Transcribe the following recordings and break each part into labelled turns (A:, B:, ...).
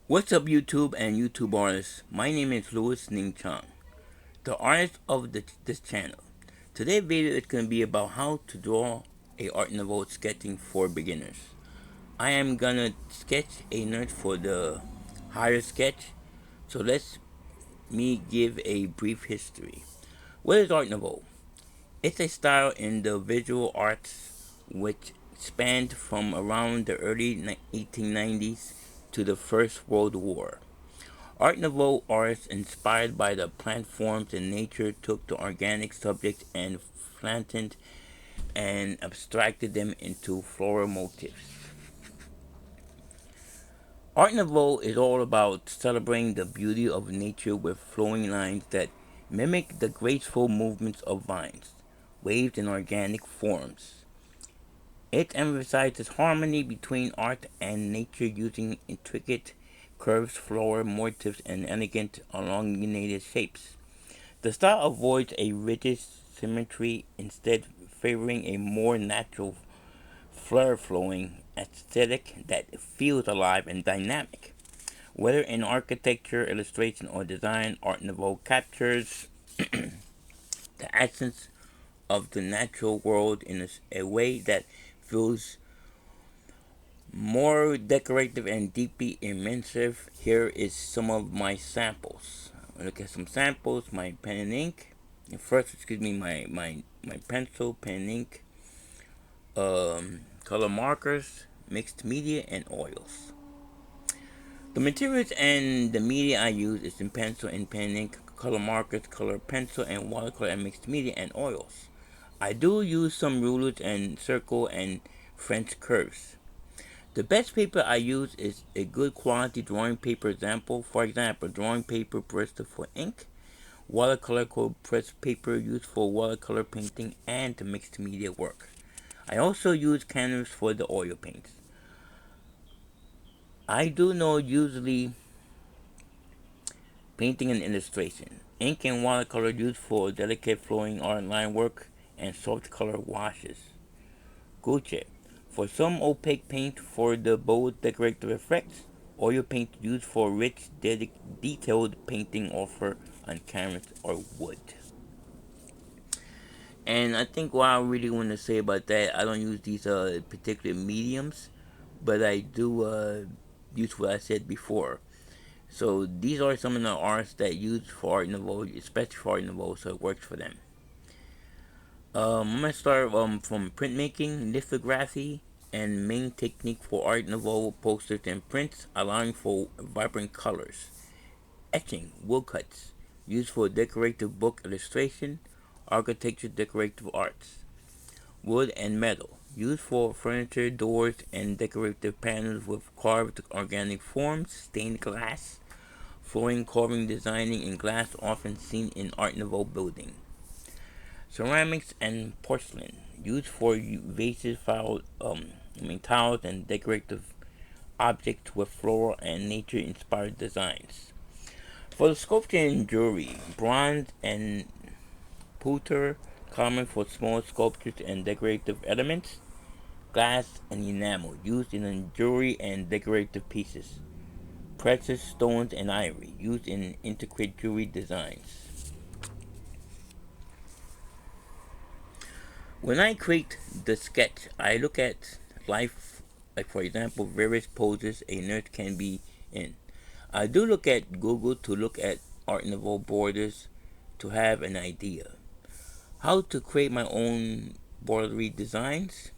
A: What's up, YouTube and YouTube artists? My name is Louis Ning Chang, the artist of this channel. Today's video is going to be about how to draw a Art Nouveau sketching for beginners. I am gonna sketch a nerd for the higher sketch, so let me give a brief history. What is Art Nouveau? It's a style in the visual arts which spanned from around the early 1890s to the First World War. Art Nouveau artists inspired by the plant forms in nature took the organic subjects and flattened and abstracted them into floral motifs. Art Nouveau is all about celebrating the beauty of nature with flowing lines that mimic the graceful movements of vines, waves, and organic forms. It emphasizes harmony between art and nature using intricate curves, floral motifs, and elegant elongated shapes. The style avoids a rigid symmetry, instead favoring a more natural, flowing aesthetic that feels alive and dynamic. Whether in architecture, illustration, or design, Art Nouveau captures the essence of the natural world in a way that feels more decorative and deeply immersive. Here is some of my samples. Look at some samples. My pen and ink. First, my pencil, pen and ink, color markers, mixed media, and oils. The materials and the media I use is in pencil and pen and ink, color markers, color pencil, and watercolor, and mixed media and oils. I do use some rulers and circle and French curves. The best paper I use is a good quality drawing paper example. For example, drawing paper Bristol for ink, watercolor cold pressed paper used for watercolor painting and mixed media work. I also use canvas for the oil paints. I do know usually painting and illustration. Ink and watercolor used for delicate flowing art line work and soft color washes. Gucci. For some opaque paint for the bold decorative effects, oil paint used for rich, detailed painting offer on canvas or wood. And I think what I really want to say about that, I don't use these particular mediums, but I do use what I said before. So these are some of the arts that use for Art Nouveau, especially for Art Nouveau, so it works for them. I'm gonna start from printmaking, lithography, and main technique for Art Nouveau posters and prints, allowing for vibrant colors. Etching, woodcuts, used for decorative book illustration, architecture, decorative arts. Wood and metal, used for furniture, doors, and decorative panels with carved organic forms. Stained glass, flooring, carving, designing in glass, often seen in Art Nouveau building. Ceramics and porcelain, used for vases, tiles, and decorative objects with floral and nature-inspired designs. For the sculpture and jewelry, bronze and pewter, common for small sculptures and decorative elements. Glass and enamel, used in jewelry and decorative pieces. Precious stones and ivory, used in intricate jewelry designs. When I create the sketch, I look at life, like for example, various poses a nerd can be in. I do look at Google to look at Art Nouveau borders to have an idea. How to create my own bordery designs.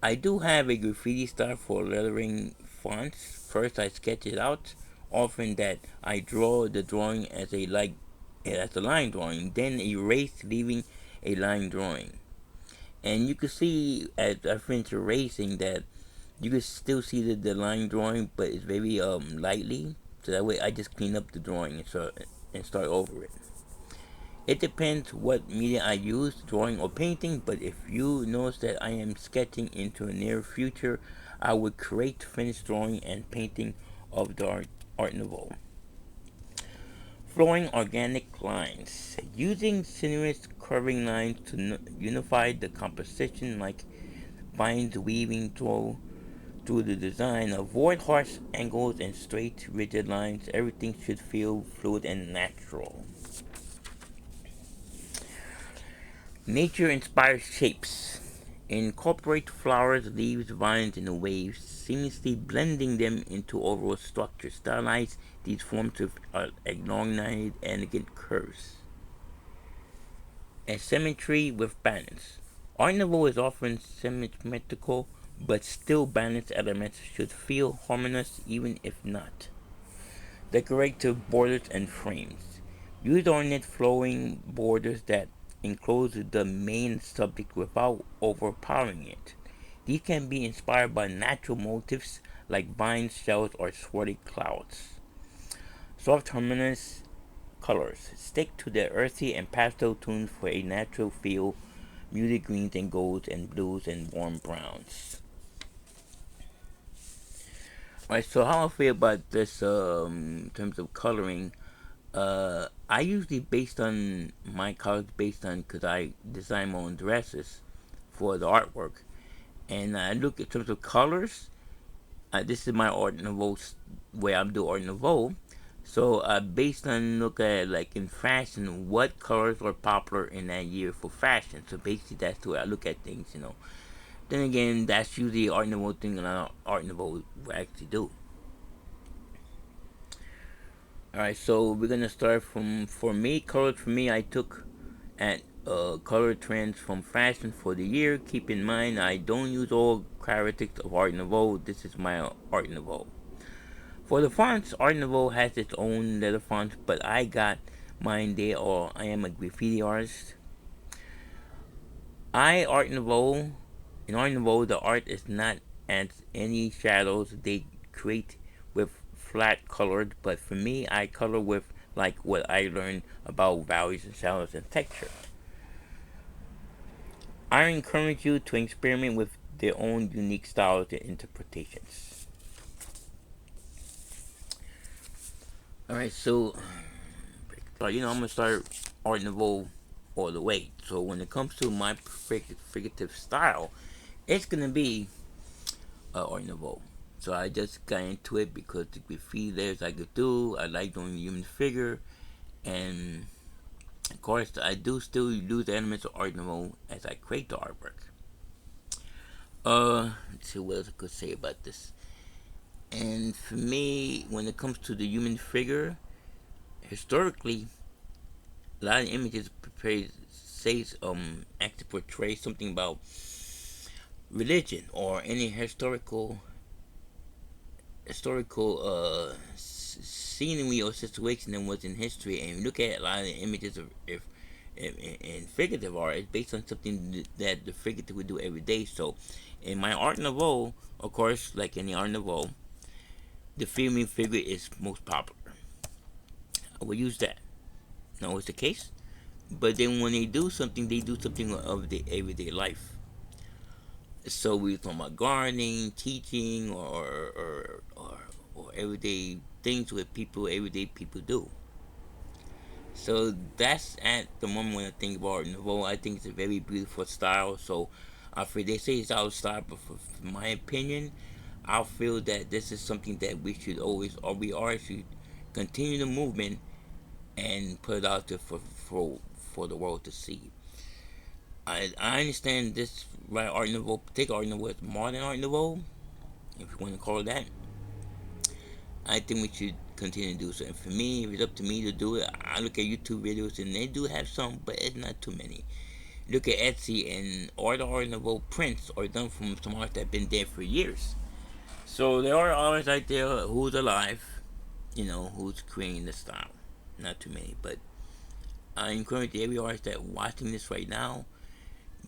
A: I do have a graffiti style for lettering fonts. First, I sketch it out, often that I draw the drawing as a line drawing, then erase, leaving a line drawing. And you can see as I finish erasing that you can still see the line drawing, but it's very lightly. So that way, I just clean up the drawing and start over it. It depends what media I use, drawing or painting, but if you notice that I am sketching into a near future, I would create finished drawing and painting of the Art Nouveau. Flowing organic lines. Using sinuous curving lines to unify the composition like vines weaving through through the design. Avoid harsh angles and straight, rigid lines. Everything should feel fluid and natural. Nature-inspired shapes. Incorporate flowers, leaves, vines, and waves, seamlessly blending them into overall structure. Stylize these forms with elongated, elegant curves. And symmetry with balance. Art Nouveau is often symmetrical, but still balanced elements should feel harmonious even if not. Decorative borders and frames. Use ornate flowing borders that enclose the main subject without overpowering it. These can be inspired by natural motifs like vines, shells, or swirly clouds. Soft harmonious colors. Stick to the earthy and pastel tones for a natural feel. Muted greens and golds and blues and warm browns. Alright, so how I feel about this in terms of coloring. I usually based on my colors based on because I design my own dresses for the artwork, and I look in terms of colors. This is my Art Nouveau way I do Art Nouveau. So based on look at like in fashion, what colors are popular in that year for fashion. So basically that's the way I look at things. Then again, that's usually Art Nouveau thing that Art Nouveau will actually do. Alright, so we're gonna start from for me. Colors for me, I took at color trends from fashion for the year. Keep in mind, I don't use all characteristics of Art Nouveau. This is my Art Nouveau. For the fonts, Art Nouveau has its own letter fonts, but I got mine. I am a graffiti artist. Art Nouveau. In Art Nouveau, the art is not as any shadows they create with flat colored, but for me, I color with like what I learned about values and shadows and texture. I encourage you to experiment with their own unique styles and interpretations. Alright, so I'm gonna start Art Nouveau all the way. So when it comes to my figurative style, it's gonna be Art Nouveau. So I just got into it because the graffiti layers I could do. I like doing human figure, and of course I do still use elements of Art Nouveau as I create the artwork. Let's see what else I could say about this. And for me, when it comes to the human figure, historically, a lot of images actually portray something about religion or any historical scenery or situation that was in history, and you look at a lot of the images of if in figurative art, it's based on something that the figurative would do every day. So, in my Art Nouveau, of course, like any Art Nouveau, the female figure is most popular. I will use that. Not always the case, but then when they do something of the everyday life. So we talking about gardening, teaching, or everyday things with people, everyday people do. So that's at the moment when I think about Nouveau. I think it's a very beautiful style. So I feel they say it's out of style, but for my opinion, I feel that this is something that we should always, or we are should continue the movement and put it out there for the world to see. I understand this right Art Nouveau, particular Art Nouveau, is modern Art Nouveau, if you want to call it that. I think we should continue to do so. And for me, if it's up to me to do it, I look at YouTube videos and they do have some, but it's not too many. Look at Etsy and all the Art Nouveau prints are done from some art that been there for years. So there are artists out there who's alive, who's creating the style. Not too many, but I encourage every artist that watching this right now,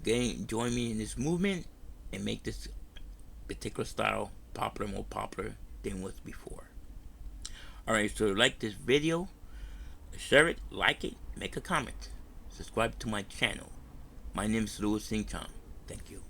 A: join me in this movement and make this particular style more popular than was before. Alright, so like this video, share it, like it, make a comment, subscribe to my channel. My name is Louis Singh Chang. Thank you.